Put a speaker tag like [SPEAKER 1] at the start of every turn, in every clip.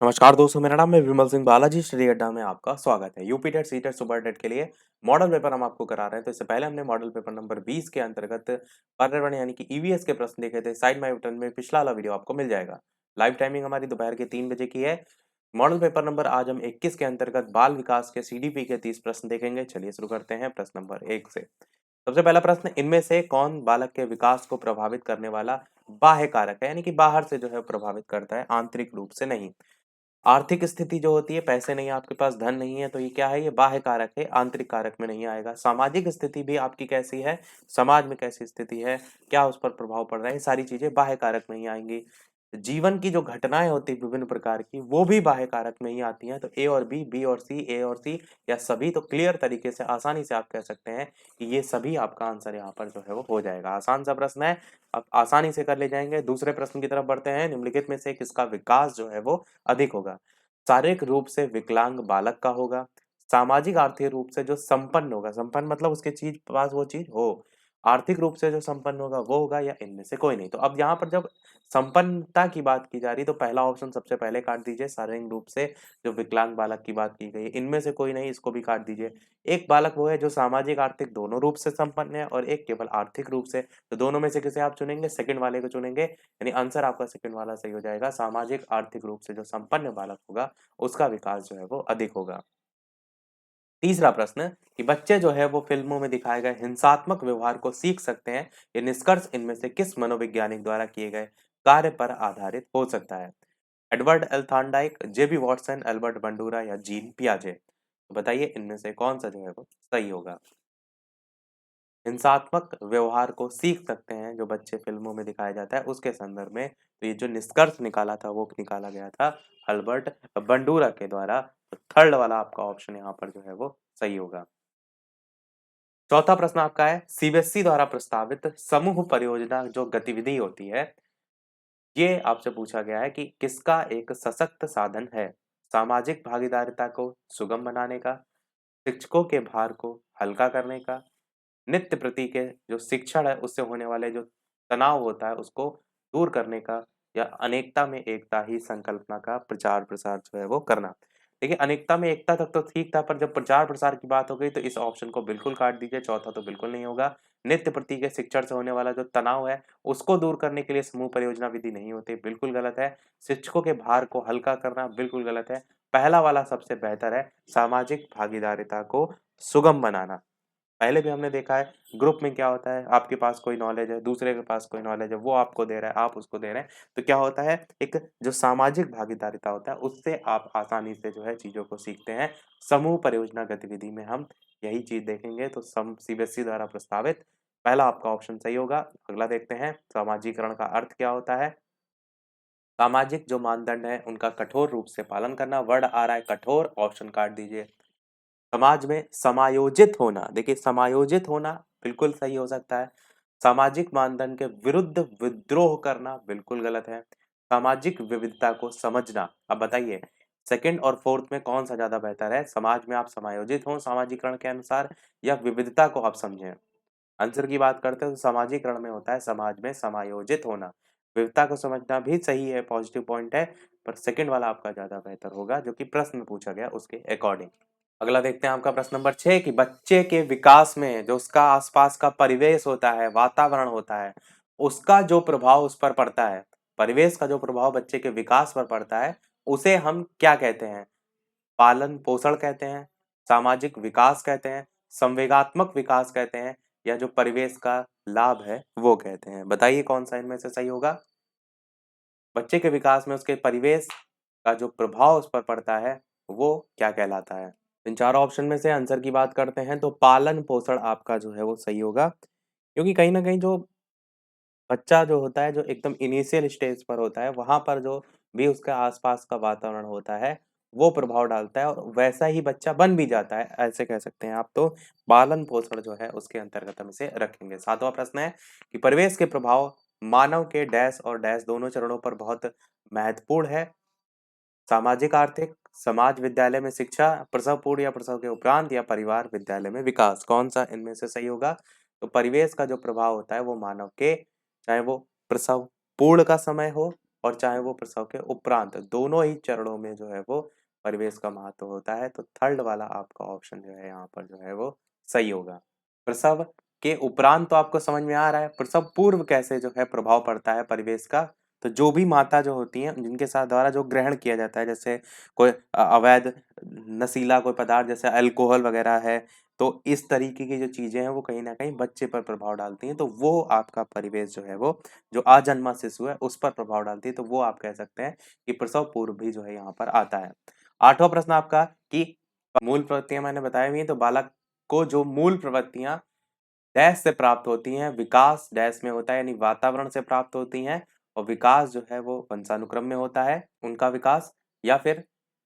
[SPEAKER 1] नमस्कार दोस्तों, मेरा नाम है विमल सिंह बालाजी। स्टडी अड्डा में आपका स्वागत है। UP TET, C TET, super TET के लिए मॉडल पेपर हम आपको करा रहे हैं। तो इससे पहले हमने मॉडल पेपर नंबर 20 के अंतर्गत पर्यावरण यानी कि ईवीएस के प्रश्न देखे थे। साइड माई बटन में पिछला वाला वीडियो आपको मिल जाएगा। लाइव टाइमिंग हमारी दोपहर के 3 बजे की है। मॉडल पेपर नंबर आज हम 21 के अंतर्गत बाल विकास के सीडीपी के 30 प्रश्न देखेंगे। चलिए शुरू करते हैं प्रश्न नंबर 1 से। सबसे पहला प्रश्न, इनमें से कौन बालक के विकास को प्रभावित करने वाला बाह्य कारक है, यानी कि बाहर से जो है प्रभावित करता है, आंतरिक रूप से नहीं। आर्थिक स्थिति जो होती है, पैसे नहीं है आपके पास, धन नहीं है, तो ये क्या है, ये बाह्य कारक है, आंतरिक कारक में नहीं आएगा। सामाजिक स्थिति भी आपकी कैसी है, समाज में कैसी स्थिति है, क्या उस पर प्रभाव पड़ रहा है, ये सारी चीजें बाह्य कारक में ही आएंगी। जीवन की जो घटनाएं होती है विभिन्न प्रकार की, वो भी बाह्य कारक में ही आती हैं। तो ए और बी और सी, ए और सी या सभी, तो क्लियर तरीके से आसानी से आप कह सकते हैं कि ये सभी आपका आंसर यहाँ पर जो है वो हो जाएगा। आसान सा प्रश्न है, आप आसानी से कर ले जाएंगे। दूसरे प्रश्न की तरफ बढ़ते हैं। निम्नलिखित में से किसका विकास जो है वो अधिक होगा। शारीरिक रूप से विकलांग बालक का होगा, सामाजिक आर्थिक रूप से जो संपन्न होगा, संपन्न मतलब उसके चीज पास वो चीज हो, आर्थिक रूप से जो संपन्न होगा वो होगा, या इनमें से कोई नहीं। तो अब यहाँ पर जब संपन्नता की बात की जा रही, तो पहला ऑप्शन सबसे पहले काट दीजिए। शारीरिक रूप से जो विकलांग बालक की बात की गई है, इनमें से कोई नहीं, इसको भी काट दीजिए। एक बालक वो है जो सामाजिक आर्थिक दोनों रूप से संपन्न है, और एक केवल आर्थिक रूप से। तो दोनों में से किसे आप चुनेंगे, सेकंड वाले को चुनेंगे, यानी आंसर आपका सेकंड वाला सही हो जाएगा। सामाजिक आर्थिक रूप से जो संपन्न बालक होगा उसका विकास जो है वो अधिक होगा। तीसरा प्रश्न, कि बच्चे जो है वो फिल्मों में दिखाए गए हिंसात्मक व्यवहार को सीख सकते हैं, ये निष्कर्ष इनमें से किस मनोवैज्ञानिक द्वारा किए गए कार्य पर आधारित हो सकता है। एडवर्ड एल थॉर्नडाइक, जेबी वॉटसन, एल्बर्ट बंडूरा या जीन पियाजे। तो बताइए इनमें से कौन सा जो है वो सही होगा। हिंसात्मक व्यवहार को सीख सकते हैं जो बच्चे फिल्मों में दिखाया जाता है उसके संदर्भ में, तो ये जो निष्कर्ष निकाला था वो निकाला गया था अल्बर्ट बंडूरा के द्वारा। तो थर्ड वाला आपका ऑप्शन यहाँ पर जो है वो सही होगा। चौथा प्रश्न आपका है, सीबीएसई द्वारा प्रस्तावित समूह परियोजना जो गतिविधि होती है, ये आपसे पूछा गया है कि किसका एक सशक्त साधन है। सामाजिक भागीदारिता को सुगम बनाने का, शिक्षकों के भार को हल्का करने का, नित्य प्रति के जो शिक्षण है उससे होने वाले जो तनाव होता है उसको दूर करने का, या अनेकता में एकता ही संकल्पना का प्रचार प्रसार जो है वो करना। देखिए, अनेकता में एकता तक तो ठीक था, पर जब प्रचार प्रसार की बात हो गई तो इस ऑप्शन को बिल्कुल काट दीजिए। चौथा तो बिल्कुल नहीं होगा। नित्य प्रति के शिक्षण से होने वाला जो तनाव है उसको दूर करने के लिए समूह परियोजना विधि नहीं होती, बिल्कुल गलत है। शिक्षकों के भार को हल्का करना बिल्कुल गलत है। पहला वाला सबसे बेहतर है, सामाजिक भागीदारिता को सुगम बनाना। पहले भी हमने देखा है ग्रुप में क्या होता है, आपके पास कोई नॉलेज है, दूसरे के पास कोई नॉलेज है, वो आपको दे रहा है, आप उसको दे रहे हैं, तो क्या होता है, एक जो सामाजिक भागीदारिता होता है उससे आप आसानी से जो है चीजों को सीखते हैं। समूह परियोजना गतिविधि में हम यही चीज देखेंगे। तो सम सीबीएसई द्वारा प्रस्तावित पहला आपका ऑप्शन सही होगा। अगला देखते हैं, सामाजिकरण का अर्थ क्या होता है। सामाजिक जो मानदंड है उनका कठोर रूप से पालन करना। वर्ड आ रहा है कठोर, ऑप्शन काट दीजिए। समाज में समायोजित होना, देखिए समायोजित होना बिल्कुल सही हो सकता है। सामाजिक मानदंड के विरुद्ध विद्रोह करना बिल्कुल गलत है। सामाजिक विविधता को समझना, अब बताइए सेकंड और फोर्थ में कौन सा ज्यादा बेहतर है। समाज में आप समायोजित हो सामाजिकरण के अनुसार, या विविधता को आप समझें। आंसर की बात करते हैं तो सामाजिकरण में होता है समाज में समायोजित होना। विविधता को समझना भी सही है, पॉजिटिव पॉइंट है, पर सेकंड वाला आपका ज्यादा बेहतर होगा जो कि प्रश्न में पूछा गया उसके अकॉर्डिंग। अगला देखते हैं आपका प्रश्न नंबर 6, कि बच्चे के विकास में जो उसका आसपास का परिवेश होता है, वातावरण होता है, उसका जो प्रभाव उस पर पड़ता है, परिवेश का जो प्रभाव बच्चे के विकास पर पड़ता है, उसे हम क्या कहते हैं। पालन पोषण कहते हैं, सामाजिक विकास कहते हैं, संवेगात्मक विकास कहते हैं, या जो परिवेश का लाभ है वो कहते हैं। बताइए कौन सा इनमें से सही होगा। बच्चे के विकास में उसके परिवेश का जो प्रभाव उस पर पड़ता है वो क्या कहलाता है। इन चारों ऑप्शन में से आंसर की बात करते हैं तो पालन पोषण आपका जो है वो सही होगा, क्योंकि कहीं ना कहीं जो बच्चा जो होता है, जो एकदम इनिशियल स्टेज पर होता है, वहां पर जो भी उसके आसपास का वातावरण होता है वो प्रभाव डालता है, और वैसा ही बच्चा बन भी जाता है, ऐसे कह सकते हैं आप। तो पालन पोषण जो है उसके अंतर्गत हम इसे रखेंगे। सातवां प्रश्न है कि परिवेश के प्रभाव मानव के डैश और डैश दोनों चरणों पर बहुत महत्वपूर्ण है। सामाजिक आर्थिक, समाज विद्यालय में शिक्षा, प्रसव पूर्व या प्रसव के उपरांत, या परिवार विद्यालय में विकास, कौन सा इनमें से सही होगा। तो परिवेश का जो प्रभाव होता है वो मानव के, चाहे वो प्रसव पूर्व का समय हो और चाहे वो प्रसव के उपरांत, दोनों ही चरणों में जो है वो परिवेश का महत्व होता है। तो थर्ड वाला आपका ऑप्शन जो है यहाँ पर जो है वो सही होगा। प्रसव के उपरांत तो आपको समझ में आ रहा है, प्रसव पूर्व कैसे जो है प्रभाव पड़ता है परिवेश का। तो जो भी माता जो होती हैं जिनके साथ द्वारा जो ग्रहण किया जाता है, जैसे कोई अवैध नशीला कोई पदार्थ जैसे अल्कोहल वगैरह है, तो इस तरीके की जो चीजें हैं वो कहीं ना कहीं बच्चे पर प्रभाव डालती हैं। तो वो आपका परिवेश जो है वो जो अजन्मा शिशु है उस पर प्रभाव डालती है। तो वो आप कह सकते हैं कि प्रसव पूर्व भी जो है यहाँ पर आता है। आठवां प्रश्न आपका कि मूल प्रवृत्तियां मैंने बताई हुई हैं, तो बालक को जो मूल प्रवृत्तियां डैश से प्राप्त होती हैं, विकास डैश में होता है, यानी वातावरण से प्राप्त होती हैं। और विकास जो है वो वंशानुक्रम में होता है उनका विकास, या फिर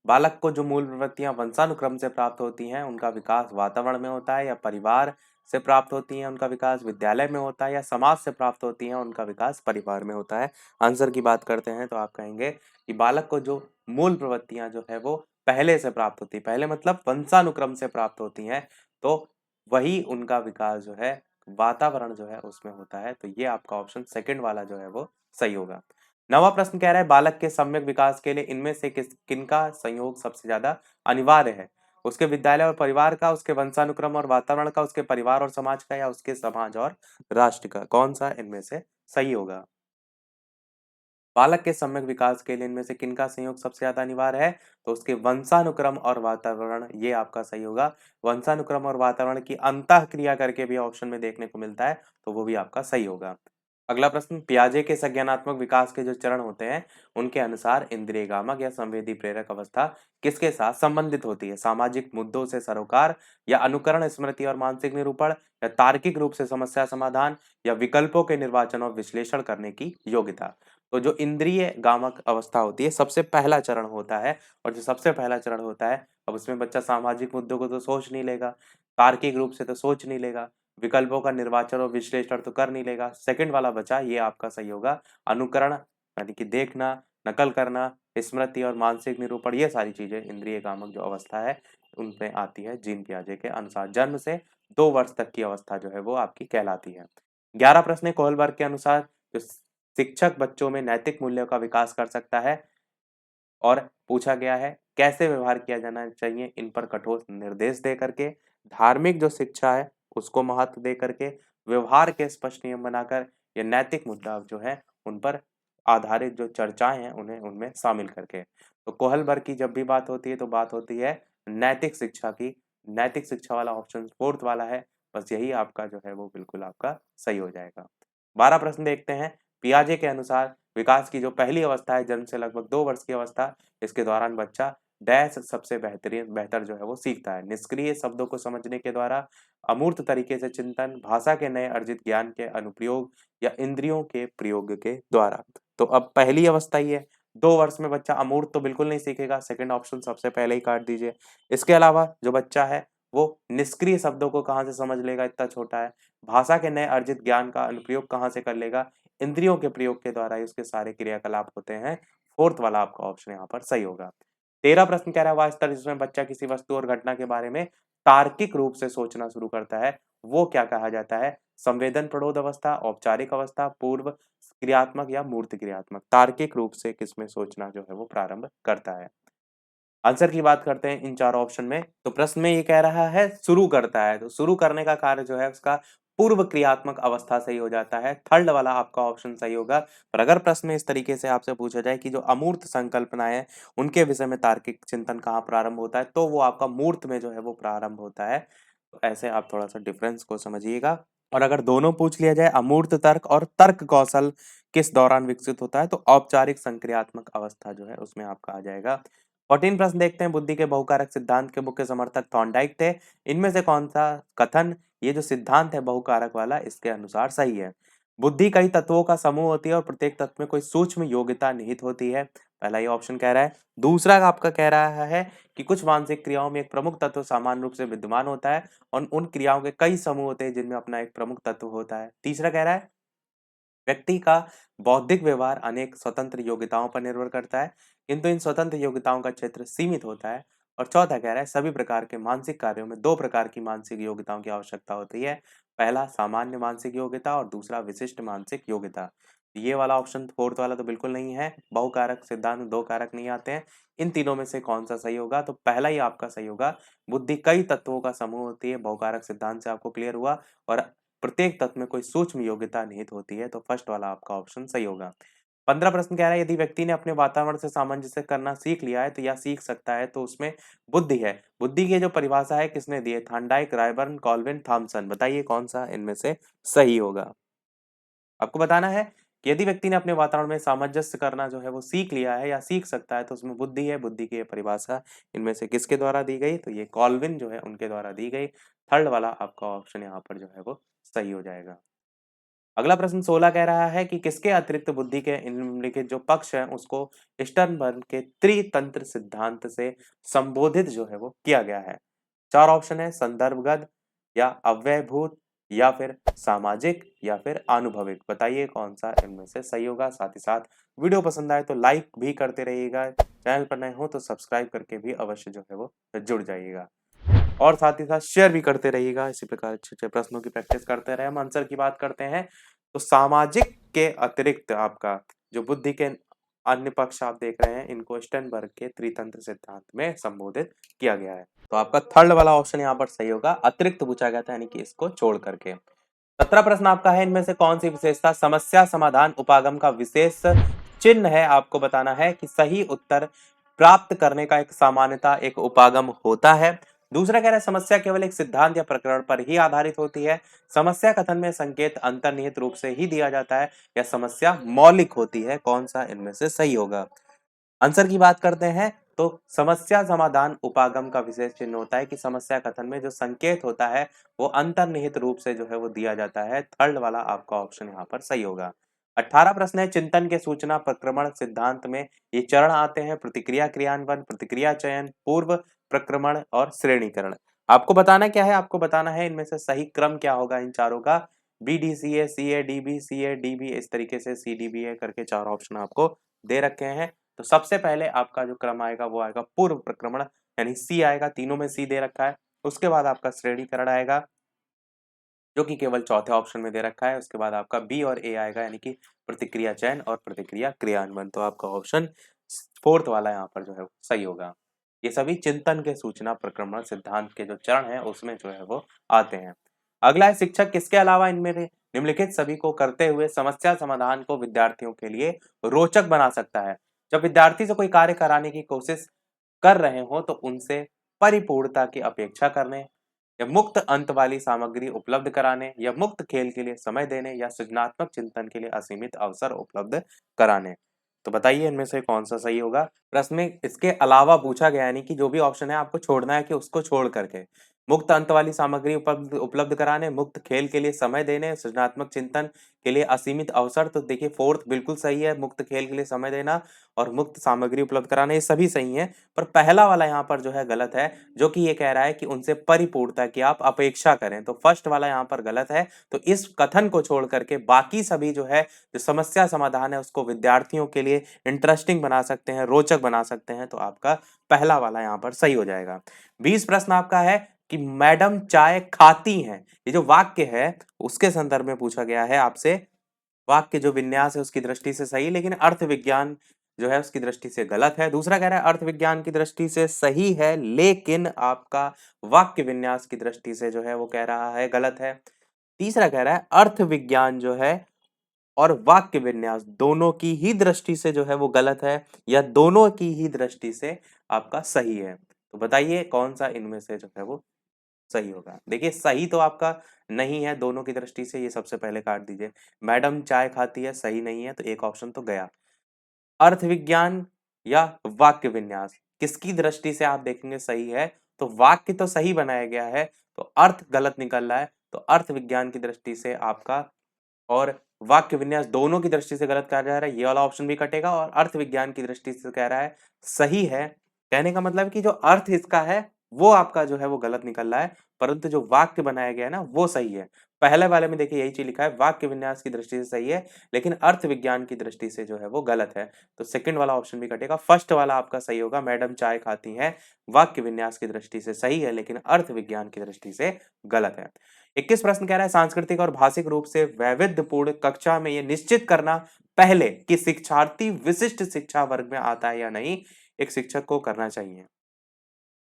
[SPEAKER 1] बालक को जो मूल प्रवृत्तियां वंशानुक्रम से प्राप्त होती हैं उनका विकास वातावरण में होता है, या परिवार से प्राप्त होती हैं उनका विकास विद्यालय में होता है, या समाज से प्राप्त होती हैं उनका विकास परिवार में होता है। आंसर की बात करते हैं तो आप कहेंगे कि बालक को जो मूल प्रवृत्तियां जो है वो पहले से प्राप्त होती है, पहले मतलब वंशानुक्रम से प्राप्त होती हैं, तो वही उनका विकास जो है वातावरण जो है उसमें होता है। तो ये आपका ऑप्शन सेकंड वाला जो है वो सही होगा। नवा प्रश्न कह रहा है बालक के सम्यक विकास के लिए इनमें से किनका संयोग सबसे ज्यादा अनिवार्य है? उसके विद्यालय और परिवार का, उसके वंशानुक्रम और वातावरण का, उसके परिवार और समाज का, या उसके समाज और राष्ट्र का? कौन सा इनमें से सही होगा? बालक के सम्यक विकास के लिए इनमें से किनका संयोग सबसे ज्यादा अनिवार्य है? तो उसके वंशानुक्रम और वातावरण, ये आपका सही होगा। वंशानुक्रम और वातावरण की अंतः क्रिया करके भी ऑप्शन में देखने को मिलता है, तो वो भी आपका सही होगा। अगला प्रश्न, पियाजे के संज्ञानात्मक विकास के जो चरण होते हैं उनके अनुसार इंद्रिय गामक या संवेदी प्रेरक अवस्था किसके साथ संबंधित होती है? सामाजिक मुद्दों से सरोकार, या अनुकरण, स्मृति और मानसिक निरूपण, या तार्किक रूप से समस्या समाधान, या विकल्पों के निर्वाचन और विश्लेषण करने की योग्यता? तो जो इंद्रिय गामक अवस्था होती है सबसे पहला चरण होता है, और जो सबसे पहला चरण होता है, अब उसमें बच्चा सामाजिक मुद्दों को तो सोच नहीं लेगा, तार्किक रूप से तो सोच नहीं लेगा, विकल्पों का निर्वाचन और विश्लेषण तो कर नहीं लेगा। सेकंड वाला बचा, ये आपका सही होगा। अनुकरण यानी कि देखना, नकल करना, स्मृति और मानसिक निरूपण, ये सारी चीजें इंद्रिय कामक जो अवस्था है उनमें आती है जीन पियाजे के अनुसार। जन्म से 2 वर्ष तक की अवस्था जो है वो आपकी कहलाती है। 11 प्रश्न है, कोहलबर्ग के अनुसार जो शिक्षक बच्चों में नैतिक मूल्यों का विकास कर सकता है, और पूछा गया है कैसे व्यवहार किया जाना चाहिए इन पर कठोर निर्देश दे करके, धार्मिक जो शिक्षा है उसको महत्व दे करके, व्यवहार के स्पष्ट नियम बनाकर, या नैतिक मुद्दा जो है उन पर आधारित जो चर्चाएं हैं उन्हें उनमें शामिल करके। तो कोहलबर्ग की जब भी बात होती है तो बात होती है नैतिक शिक्षा की। नैतिक शिक्षा वाला ऑप्शन फोर्थ वाला है, बस यही आपका जो है वो बिल्कुल आपका सही हो जाएगा। 12 प्रश्न देखते हैं। पियाजे के अनुसार विकास की जो पहली अवस्था है जन्म से लगभग 2 वर्ष की अवस्था, इसके दौरान बच्चा डैश सबसे बेहतर जो है वो सीखता है। निष्क्रिय शब्दों को समझने के द्वारा, अमूर्त तरीके से चिंतन, भाषा के नए अर्जित ज्ञान के अनुप्रयोग, या इंद्रियों के प्रयोग के द्वारा। तो अब पहली अवस्था ही है, 2 वर्ष में बच्चा अमूर्त तो बिल्कुल नहीं सीखेगा, सेकंड ऑप्शन सबसे पहले ही काट दीजिए। इसके अलावा जो बच्चा है वो निष्क्रिय शब्दों को कहाँ से समझ लेगा, इतना छोटा है। भाषा के नए अर्जित ज्ञान का अनुप्रयोग कहाँ से कर लेगा? इंद्रियों के प्रयोग के द्वारा ही उसके सारे क्रियाकलाप होते हैं। फोर्थ वाला आपका ऑप्शन यहाँ पर सही होगा। 13 प्रश्न कह रहा है वह स्तर जिसमें बच्चा किसी वस्तु और घटना के बारे में तार्किक रूप से सोचना शुरू करता है, वो क्या कहा जाता है? संवेदन प्रौढ़ अवस्था, औपचारिक अवस्था, पूर्व क्रियात्मक, या मूर्त क्रियात्मक? तार्किक रूप से किसमें सोचना जो है वो प्रारंभ करता है? आंसर की बात करते हैं इन चारों ऑप्शन में। तो प्रश्न में ये कह रहा है शुरू करता है, तो शुरू करने का कार्य जो है उसका पूर्व क्रियात्मक अवस्था सही हो जाता है। थर्ड वाला आपका ऑप्शन सही होगा। पर अगर प्रश्न में इस तरीके से आपसे पूछा जाए कि जो अमूर्त संकल्पनाएं हैं उनके विषय में तार्किक चिंतन कहाँ प्रारंभ होता है, तो वो आपका मूर्त में जो है वो प्रारंभ होता है। तो ऐसे आप थोड़ा सा डिफरेंस को समझिएगा। और अगर दोनों पूछ लिया जाए, अमूर्त तर्क और तर्क कौशल किस दौरान विकसित होता है, तो औपचारिक संक्रियात्मक अवस्था जो है उसमें आपका आ जाएगा। 14 प्रश्न देखते हैं। बुद्धि के बहुकारक सिद्धांत के मुख्य समर्थक थॉर्नडाइक थे, इनमें से कौन सा कथन, ये जो सिद्धांत है बहुकारक वाला, इसके अनुसार सही है? बुद्धि कई तत्वों का समूह होती है और प्रत्येक तत्व में कोई सूक्ष्म योग्यता निहित होती है, पहला ये ऑप्शन कह रहा है। दूसरा आपका कह रहा है कि कुछ मानसिक क्रियाओं में एक प्रमुख तत्व सामान्य रूप से विद्यमान होता है, और उन क्रियाओं के कई समूह होते हैं जिनमें अपना एक प्रमुख तत्व होता है। तीसरा कह रहा है व्यक्ति का बौद्धिक व्यवहार अनेक स्वतंत्र योग्यताओं पर निर्भर करता है, किंतु इन स्वतंत्र योग्यताओं का क्षेत्र सीमित होता है। और चौथा कह रहा है सभी प्रकार के मानसिक कार्यों में 2 प्रकार की मानसिक योग्यताओं की आवश्यकता होती है, पहला सामान्य मानसिक योग्यता और दूसरा विशिष्ट मानसिक योग्यता। ये वाला ऑप्शन फोर्थ वाला तो बिल्कुल नहीं है। बहुकारक सिद्धांत में 2 कारक नहीं आते हैं। इन तीनों में से कौन-सा सही होगा? तो पहला ही आपका सही होगा। बुद्धि कई तत्वों का समूह होती है, बहुकारक सिद्धांत से आपको क्लियर हुआ और प्रत्येक तत्व में कोई सूक्ष्म योग्यता निहित होती है, तो फर्स्ट वाला आपका ऑप्शन सही होगा। 15 प्रश्न कह रहा है यदि व्यक्ति ने अपने वातावरण से सामंजस्य करना सीख लिया है तो या सीख सकता है तो उसमें बुद्धि है। बुद्धि की जो परिभाषा है किसने दी है? Thorndike, Ryburn, Colvin, Thomson. बताइए कौन-सा इनमें से सही होगा? आपको बताना है कि यदि व्यक्ति ने अपने वातावरण में सामंजस्य करना जो है वो सीख लिया है या सीख सकता है तो उसमें बुद्धि है। बुद्धि की ये परिभाषा इनमें से किसके द्वारा दी गई? तो ये कॉल्विन जो है उनके द्वारा दी गई। थर्ड वाला आपका ऑप्शन यहाँ पर जो है वो सही हो जाएगा। अगला प्रश्न 16 कह रहा है कि किसके अतिरिक्त बुद्धि के निम्नलिखित जो पक्ष हैं उसको स्टर्नबर्ग के त्रितंत्र सिद्धांत से संबोधित जो है वो किया गया है। 4 ऑप्शन है संदर्भगत या अव्ययभूत या फिर सामाजिक या फिर आनुभविक। बताइए कौन-सा इनमें से सही होगा? साथ ही साथ वीडियो पसंद आए तो लाइक भी करते रहिएगा। चैनल पर नए हो तो सब्सक्राइब करके भी अवश्य जो है वो जुड़ जाइएगा। और साथ ही साथ शेयर भी करते रहिएगा। इसी प्रकार अच्छे-अच्छे प्रश्नों की प्रैक्टिस करते रहें। हम आंसर की बात करते हैं, तो सामाजिक के अतिरिक्त आपका जो बुद्धि के अन्य पक्ष आप देख रहे हैं, इनको स्टर्नबर्ग के त्रितंत्र सिद्धांत में संबोधित किया गया है। तो आपका थर्ड वाला ऑप्शन यहाँ पर सही होगा। अतिरिक्त पूछा गया था यानी कि इसको छोड़ करके। 17 प्रश्न आपका है, इनमें से कौन सी विशेषता समस्या समाधान उपागम का विशेष चिन्ह है? आपको बताना है कि सही उत्तर प्राप्त करने का एक सामान्यता एक उपागम होता है। दूसरा कह रहा है समस्या केवल एक सिद्धांत या प्रकरण पर ही आधारित होती है। समस्या कथन में संकेत अंतर्निहित रूप से ही दिया जाता है या समस्या मौलिक होती है। कौन सा इनमें से सही होगा? आंसर की बात करते हैं तो समस्या समाधान उपागम का विशेष चिन्ह होता है कि समस्या कथन में जो संकेत होता है वो अंतर्निहित रूप से जो है वो दिया जाता है। थर्ड वाला आपका ऑप्शन यहाँ पर सही होगा। 18 प्रश्न है, चिंतन के सूचना प्रक्रमण सिद्धांत में ये चरण आते हैं: प्रतिक्रिया क्रियान्वयन, प्रतिक्रिया चयन, पूर्व प्रक्रमण और श्रेणीकरण। आपको बताना क्या है? आपको बताना है इनमें से सही क्रम क्या होगा इन चारों का। B D C A, C A D B, C A D B, इस तरीके से सी डी बी ए करके 4 ऑप्शन आपको दे रखे हैं। तो सबसे पहले आपका जो क्रम आएगा वो आएगा पूर्व प्रक्रमण, यानी सी आएगा। तीनों में सी दे रखा है। उसके बाद आपका श्रेणीकरण आएगा जो कि केवल चौथे ऑप्शन में दे रखा है। उसके बाद आपका बी और ए आएगा, यानी कि प्रतिक्रिया चयन और प्रतिक्रिया क्रियान्वयन। तो आपका ऑप्शन फोर्थ वाला यहाँ पर जो है सही होगा। ये सभी चिंतन के सूचना प्रक्रमण सिद्धांत के जो चरण है उसमें जो है वो आते हैं। अगला है शिक्षक किसके अलावा इनमें से निम्नलिखित सभी को करते हुए समस्या समाधान को विद्यार्थियों के लिए रोचक बना सकता है? जब विद्यार्थी से कोई कार्य कराने की कोशिश कर रहे हो तो उनसे परिपूर्णता की अपेक्षा करने या मुक्त अंत वाली सामग्री उपलब्ध कराने या मुक्त खेल के लिए समय देने या सृजनात्मक चिंतन के लिए असीमित अवसर उपलब्ध कराने। तो बताइए इनमें से कौन सा सही होगा? प्रश्न में इसके अलावा पूछा गया, यानी कि जो भी ऑप्शन है आपको छोड़ना है कि उसको छोड़ करके मुक्त अंत वाली सामग्री उपलब्ध उपलब्ध कराने, मुक्त खेल के लिए समय देने, सृजनात्मक चिंतन के लिए असीमित अवसर। तो देखिए फोर्थ बिल्कुल सही है, मुक्त खेल के लिए समय देना और मुक्त सामग्री उपलब्ध कराना, ये सभी सही हैं। पर पहला वाला यहाँ पर जो है गलत है, जो कि ये कह रहा है कि उनसे परिपूर्णता की आप अपेक्षा करें। तो फर्स्ट वाला यहाँ पर गलत है। तो इस कथन को छोड़ करके बाकी सभी जो है जो समस्या समाधान है उसको विद्यार्थियों के लिए इंटरेस्टिंग बना सकते हैं, रोचक बना सकते हैं। तो आपका पहला वाला यहाँ पर सही हो जाएगा। 20 प्रश्न आपका है कि मैडम चाय खाती हैं, ये जो वाक्य है उसके संदर्भ में पूछा गया है आपसे। वाक्य जो विन्यास है उसकी दृष्टि से सही, लेकिन अर्थ विज्ञान जो है उसकी दृष्टि से गलत है। दूसरा कह रहा है अर्थ विज्ञान की दृष्टि से सही है, लेकिन आपका वाक्य विन्यास की दृष्टि से जो है वो कह रहा है गलत है। तीसरा कह रहा है अर्थ विज्ञान जो है और वाक्य विन्यास दोनों की ही दृष्टि से जो है वो गलत है या दोनों की ही दृष्टि से आपका सही है। तो बताइए कौन सा इनमें से जो है वो सही होगा? देखिए सही तो आपका नहीं है दोनों की दृष्टि से, ये सबसे पहले काट दीजिए। मैडम चाय खाती है सही नहीं है, तो एक ऑप्शन तो गया। अर्थ विज्ञान या वाक्य विन्यास किसकी दृष्टि से आप देखेंगे सही है? तो वाक्य तो सही बनाया गया है, तो अर्थ गलत निकल रहा है। तो अर्थ विज्ञान की दृष्टि से आपका और वाक्य विन्यास दोनों की दृष्टि से गलत कहा जा रहा है, ये वाला ऑप्शन भी कटेगा। और अर्थ विज्ञान की दृष्टि से कह रहा है सही है। कहने का मतलब कि जो अर्थ इसका है वो आपका जो है वो गलत निकल रहा है। परंतु जो वाक्य बनाया गया है ना वो सही है। पहले वाले में देखिए यही चीज़ लिखा है, वाक्य विन्यास की दृष्टि से सही है, लेकिन अर्थ विज्ञान की दृष्टि से जो है वो गलत है। तो सेकंड वाला ऑप्शन भी कटेगा, फर्स्ट वाला आपका सही होगा, मैडम चाय खाती हैं, वाक्य विन्यास की दृष्टि से सही है, लेकिन अर्थ विज्ञान की दृष्टि से गलत है। 21 प्रश्न कह रहा है सांस्कृतिक और भाषिक रूप से वैविध्यपूर्ण कक्षा में ये निश्चित करना पहले कि शिक्षार्थी विशिष्ट शिक्षा वर्ग में आता है या नहीं, एक शिक्षक को करना चाहिए।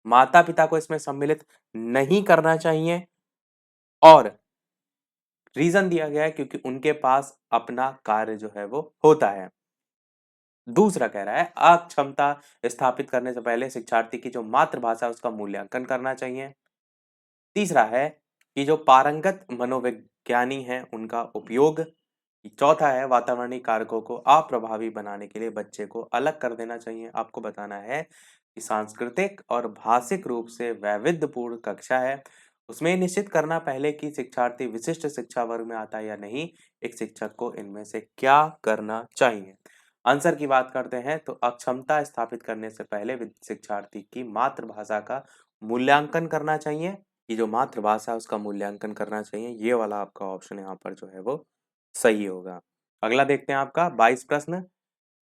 [SPEAKER 1] माता पिता को इसमें सम्मिलित नहीं करना चाहिए और रीजन दिया गया है क्योंकि उनके पास अपना कार्य जो है वो होता है। दूसरा कह रहा है अक्षमता स्थापित करने से पहले शिक्षार्थी की जो मातृभाषा है उसका मूल्यांकन करना चाहिए। तीसरा है कि जो पारंगत मनोविज्ञानी हैं उनका उपयोग। चौथा है वातावरणीय कारकों को अप्रभावी बनाने के लिए बच्चे को अलग कर देना चाहिए। आपको बताना है कि सांस्कृतिक और भाषिक रूप से वैविध्यपूर्ण कक्षा है, उसमें निश्चित करना पहले कि शिक्षार्थी विशिष्ट शिक्षा वर्ग में आता है या नहीं, एक शिक्षक को इनमें से क्या करना चाहिए। आंसर की बात करते हैं तो अक्षमता स्थापित करने से पहले शिक्षार्थी की मातृभाषा का मूल्यांकन करना चाहिए। ये जो मातृभाषा है उसका मूल्यांकन करना चाहिए, ये वाला आपका ऑप्शन यहाँ पर जो है वो सही होगा। अगला देखते हैं आपका 22 प्रश्न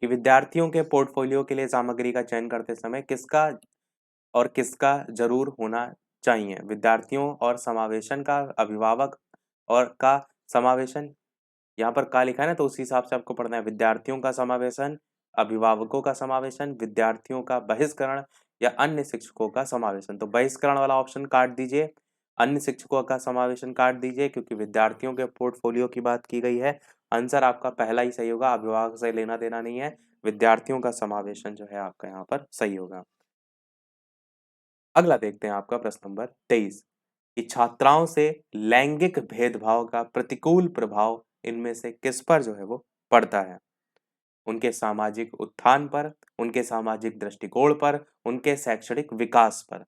[SPEAKER 1] कि विद्यार्थियों के पोर्टफोलियो के लिए सामग्री का चयन करते समय किसका और किसका जरूर होना चाहिए। विद्यार्थियों और समावेशन का, अभिभावक और का समावेशन, यहाँ पर का लिखा है ना तो उसी हिसाब से आपको पढ़ना है। विद्यार्थियों का समावेशन, अभिभावकों का समावेशन, विद्यार्थियों का बहिष्करण या अन्य शिक्षकों का समावेशन। तो बहिष्करण वाला ऑप्शन काट दीजिए, अन्य शिक्षकों का समावेशन काट दीजिए क्योंकि विद्यार्थियों के पोर्टफोलियो की बात की गई है। आंसर आपका पहला ही सही होगा, अभिभावक से लेना देना नहीं है, विद्यार्थियों का समावेशन जो है आपका यहाँ पर सही होगा। अगला देखते हैं आपका प्रश्न नंबर 23 कि छात्राओं से लैंगिक भेदभाव का प्रतिकूल प्रभाव इनमें से किस पर जो है वो पड़ता है। उनके सामाजिक उत्थान पर, उनके सामाजिक दृष्टिकोण पर, उनके शैक्षणिक विकास पर।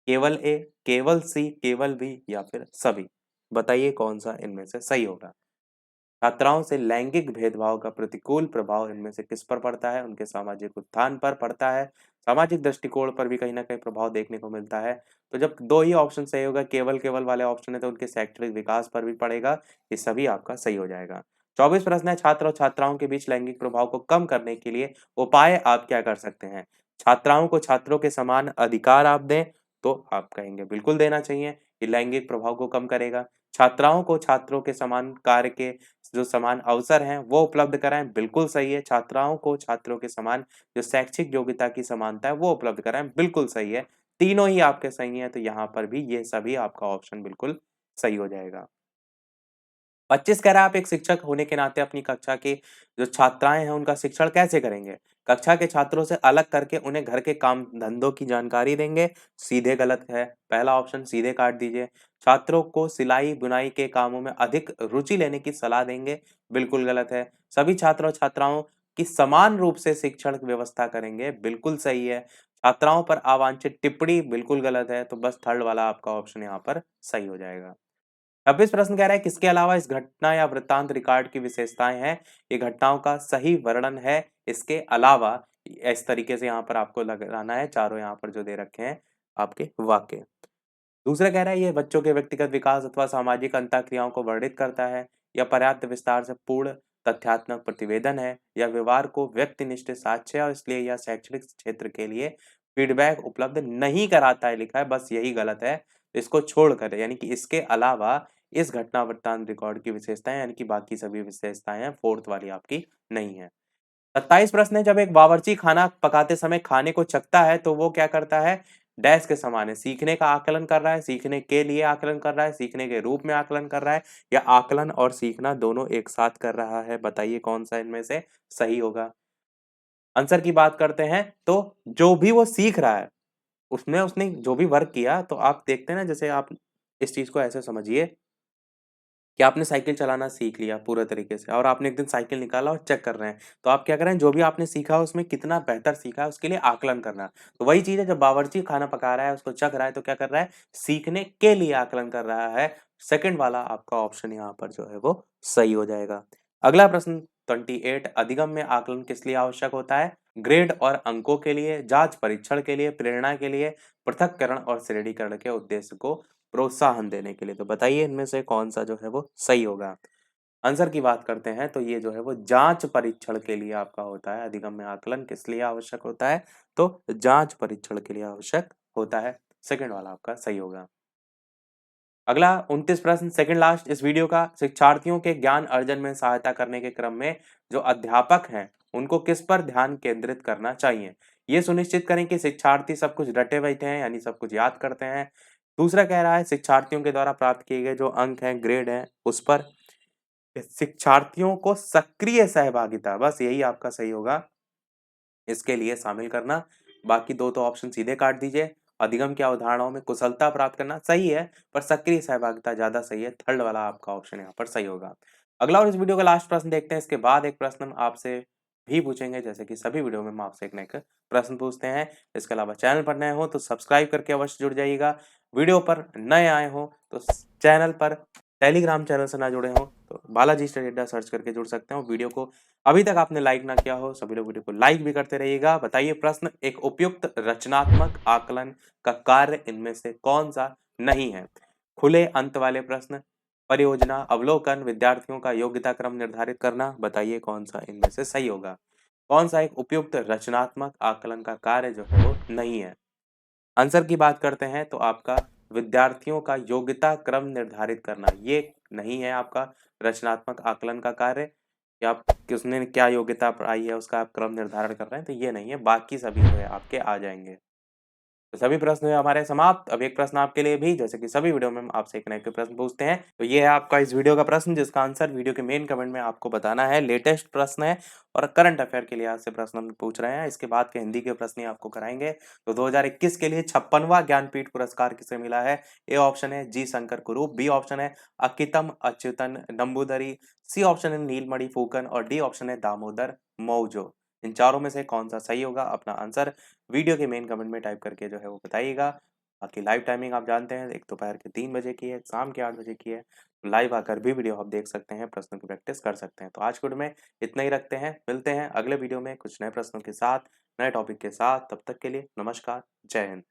[SPEAKER 1] केवल ए, केवल सी, केवल बी या फिर सभी। बताइए कौन सा इनमें से सही होगा। छात्राओं से लैंगिक भेदभाव का प्रतिकूल प्रभाव इनमें से किस पर पड़ता है। उनके सामाजिक उत्थान पर पड़ता है, सामाजिक दृष्टिकोण पर भी कहीं ना कहीं प्रभाव देखने को मिलता है। तो जब दो ही ऑप्शन सही होगा, केवल केवल वाले ऑप्शन है, तो उनके शैक्षणिक विकास पर भी पड़ेगा। ये सभी आपका सही हो जाएगा। 24 प्रश्न है छात्र और छात्राओं के बीच लैंगिक प्रभाव को कम करने के लिए उपाय आप क्या कर सकते हैं। छात्राओं को छात्रों के समान अधिकार आप दें, तो आप कहेंगे बिल्कुल देना चाहिए, ये लैंगिक प्रभाव को कम करेगा। छात्राओं को छात्रों के समान कार्य के जो समान अवसर हैं वो उपलब्ध कराएं, बिल्कुल सही है। छात्राओं को छात्रों के समान जो शैक्षिक योग्यता की समानता है वो उपलब्ध कराएं, बिल्कुल सही है। तीनों ही आपके सही हैं, तो यहाँ पर भी ये सभी आपका ऑप्शन बिल्कुल सही हो जाएगा। 25 कह रहा है आप एक शिक्षक होने के नाते अपनी कक्षा की जो छात्राएं हैं उनका शिक्षण कैसे करेंगे। कक्षा के छात्रों से अलग करके उन्हें घर के काम धंधों की जानकारी देंगे, सीधे गलत है, पहला ऑप्शन सीधे काट दीजिए। छात्रों को सिलाई बुनाई के कामों में अधिक रुचि लेने की सलाह देंगे, बिल्कुल गलत है। सभी छात्र और छात्राओं की समान रूप से शिक्षण व्यवस्था करेंगे, बिल्कुल सही है। छात्राओं पर अवांछित टिप्पणी, बिल्कुल गलत है। तो बस थर्ड वाला आपका ऑप्शन यहाँ पर सही हो जाएगा। 26 प्रश्न कह रहा है किसके अलावा इस घटना या वृत्तांत रिकॉर्ड की विशेषताएं हैं। ये घटनाओं का सही वर्णन है, इसके अलावा इस तरीके से यहाँ पर आपको लगाना है, चारों यहाँ पर जो दे रखे हैं आपके वाक्य। दूसरा कह रहा है ये बच्चों के व्यक्तिगत विकास अथवा सामाजिक अंतःक्रियाओं को वर्णित करता है, या पर्याप्त विस्तार से पूर्ण तथ्यात्मक प्रतिवेदन है, या व्यवहार को व्यक्तिनिष्ठ साक्ष्य और इसलिए या शैक्षणिक क्षेत्र के लिए फीडबैक उपलब्ध नहीं कराता है, लिखा है, बस यही गलत है। इसको छोड़कर यानी कि इसके अलावा इस घटना वृत्तांत रिकॉर्ड की विशेषताएं यानी कि बाकी सभी विशेषताएं हैं, फोर्थ वाली आपकी नहीं है। 27 प्रश्न है जब एक बावर्ची खाना पकाते समय खाने को चखता है तो वो क्या करता है। डैश के समान है, सीखने का आकलन कर रहा है, सीखने के लिए आकलन कर रहा है, सीखने के रूप में आकलन कर रहा है, या आकलन और सीखना दोनों एक साथ कर रहा है। बताइए कौन सा इनमें से सही होगा। आंसर की बात करते हैं तो जो भी वो सीख रहा है उसमें उसने जो भी वर्क किया, तो आप देखते हैं ना, जैसे आप इस चीज को ऐसे समझिए कि आपने साइकिल चलाना सीख लिया पूरे तरीके से और आपने एक दिन साइकिल निकाला और चेक कर रहे हैं, तो आप क्या कर रहे हैं, जो भी आपने सीखा उसमें कितना बेहतर सीखा है उसके लिए आकलन करना। तो वही चीज है, जब बावर्ची खाना पका रहा है उसको चख रहा है तो क्या कर रहा है, सीखने के लिए आकलन कर रहा है। सेकंड वाला आपका ऑप्शन यहाँ पर जो है वो सही हो जाएगा। अगला प्रश्न 28 अधिगम में आकलन किस लिए आवश्यक होता है। ग्रेड और अंकों के लिए, जांच परीक्षण के लिए, प्रेरणा के लिए, पृथक्करण और श्रेणीकरण के उद्देश्य को प्रोत्साहन देने के लिए। तो बताइए इनमें से कौन-सा जो है वो सही होगा? आंसर की बात करते हैं तो ये जो है वो जाँच परीक्षण के लिए आपका होता है। अधिगम्य आकलन किस लिए आवश्यक होता है? तो जाँच परीक्षण के लिए आवश्यक होता है। सेकंड वाला आपका सही होगा। अगला 29 प्रश्न सेकंड लास्ट इस वीडियो का, शिक्षार्थियों के ज्ञान अर्जन में सहायता करने के क्रम में जो अध्यापक हैं, उनको किस पर ध्यान केंद्रित करना चाहिए? ये सुनिश्चित करें कि शिक्षार्थी सब कुछ रटे बैठे हैं, यानी सब कुछ याद करते हैं। दूसरा कह रहा है शिक्षार्थियों के द्वारा प्राप्त किए गए जो अंक हैं, ग्रेड हैं, उस पर। शिक्षार्थियों को सक्रिय सहभागिता, बस यही आपका सही होगा, इसके लिए शामिल करना। बाकी 2 तो ऑप्शन सीधे काट दीजिए। अधिगम की अवधारणाओं में कुशलता प्राप्त करना सही है, पर सक्रिय सहभागिता ज़्यादा सही है। थर्ड वाला आपका ऑप्शन यहाँ पर सही होगा। अगला और इस वीडियो का लास्ट प्रश्न देखते हैं। इसके बाद एक प्रश्न हम आपसे भी पूछेंगे, जैसे कि सभी वीडियो में हम आपसे एक ना एक प्रश्न पूछते हैं। इसके अलावा चैनल पर नए हो तो सब्सक्राइब करके अवश्य जुड़ जाइएगा। वीडियो पर नए आए हो तो चैनल पर टेलीग्राम चैनल से ना जुड़े हों तो बालाजी स्टडी अड्डा सर्च करके जुड़ सकते हो। वीडियो को अभी तक आपने लाइक ना किया हो, सभी लोग वीडियो को लाइक भी करते रहिएगा। बताइए प्रश्न, एक उपयुक्त रचनात्मक आकलन का कार्य इनमें से कौन-सा नहीं है? खुले अंत वाले प्रश्न, परियोजना, अवलोकन, विद्यार्थियों का योग्यता क्रम निर्धारित करना, बताइए कौन-सा इनमें से सही होगा? कौन-सा एक उपयुक्त रचनात्मक आकलन का कार्य जो है वो नहीं है? आंसर की बात करते हैं तो आपका विद्यार्थियों का योग्यता क्रम निर्धारित करना, ये नहीं है आपका रचनात्मक आकलन का कार्य, कि आप किसने क्या योग्यता पाई है उसका आप क्रम निर्धारण कर रहे हैं, तो ये नहीं है। बाकी सभी जो है आपके आ जाएँगे। तो सभी प्रश्न हुए हमारे समाप्त। अब एक प्रश्न आपके लिए भी, जैसे कि सभी वीडियो में हम आपसे एक ना एक प्रश्न पूछते हैं। तो ये है आपका इस वीडियो का प्रश्न, जिसका आंसर वीडियो के मेन कमेंट में आपको बताना है। लेटेस्ट प्रश्न है और करंट अफेयर के लिहाज से प्रश्न हम पूछ रहे हैं। इसके बाद के हिंदी के प्रश्न ही आपको कराएँगे। तो 2021 के लिए 56वां ज्ञानपीठ पुरस्कार किसे मिला है? ए ऑप्शन है जी शंकर कुरूप, बी ऑप्शन है अकितम अच्युतन नंबूदरी, सी ऑप्शन है नीलमणि फूकन और डी ऑप्शन है दामोदर मौजो। इन चारों में से कौन-सा सही होगा? अपना आंसर वीडियो के मेन कमेंट में टाइप करके जो है वो बताइएगा। बाकी लाइव टाइमिंग आप जानते हैं, एक दोपहर के 3 बजे की है, शाम के 8 बजे की है। लाइव आकर भी वीडियो आप देख सकते हैं, प्रश्नों की प्रैक्टिस कर सकते हैं। तो आज के वीडियो में इतना ही रखते हैं, मिलते हैं अगले वीडियो में कुछ नए प्रश्नों के साथ, नए टॉपिक के साथ। तब तक के लिए नमस्कार, जय हिंद।